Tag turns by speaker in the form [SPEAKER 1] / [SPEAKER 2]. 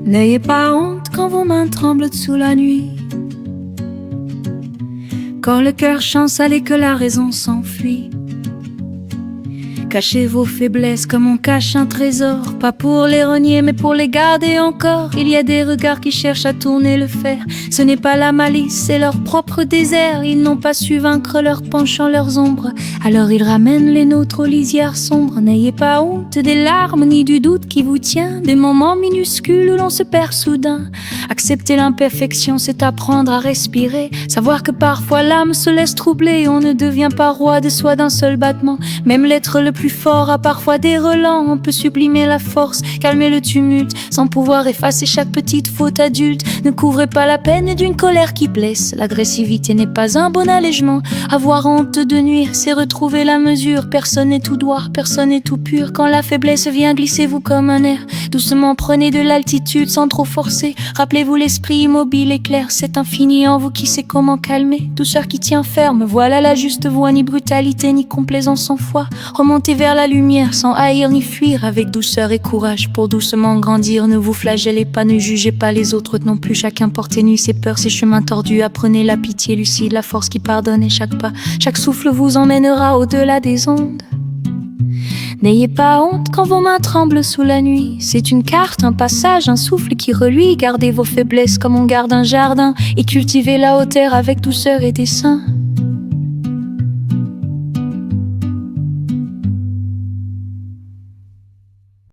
[SPEAKER 1] N'ayez pas honte quand vos mains tremblent sous la nuit, quand le cœur chancelle et que la raison s'enfuit. Cachez vos faiblesses comme on cache un trésor, pas pour les renier mais pour les garder encore. Il y a des regards qui cherchent à tourner le fer, ce n'est pas la malice, c'est leur propre désert. Ils n'ont pas su vaincre leurs penchants, leurs ombres, alors ils ramènent les nôtres aux lisières sombres. N'ayez pas honte des larmes ni du doute qui vous tient, des moments minuscules où l'on se perd soudain. Accepter l'imperfection, c'est apprendre à respirer, savoir que parfois l'âme se laisse troubler. On ne devient pas roi de soi d'un seul battement, même l'être le plus fort a parfois des relents. On peut sublimer la force, calmer le tumulte, sans pouvoir effacer chaque petite faute adulte. Ne couvrez pas la peine d'une colère qui blesse, l'agressivité n'est pas un bon allègement. Avoir honte de nuire, c'est retrouver la mesure. Personne n'est tout droit, personne n'est tout pur. Quand la faiblesse vient, glissez-vous comme un air, doucement prenez de l'altitude sans trop forcer. Rappelez-vous l'esprit immobile et clair, cet infini en vous qui sait comment calmer. Douceur qui tient ferme, voilà la juste voie, ni brutalité ni complaisance sans foi. Remontez vers la lumière sans haïr ni fuir, avec douceur et courage pour doucement grandir. Ne vous flagellez pas, ne jugez pas les autres non plus. Chacun porte nu ses peurs, ses chemins tordus. Apprenez la pitié lucide, la force qui pardonne, et chaque pas, chaque souffle vous emmènera au-delà des ondes. N'ayez pas honte quand vos mains tremblent sous la nuit, c'est une carte, un passage, un souffle qui reluit. Gardez vos faiblesses comme on garde un jardin, et cultivez la hauteur avec douceur et dessein.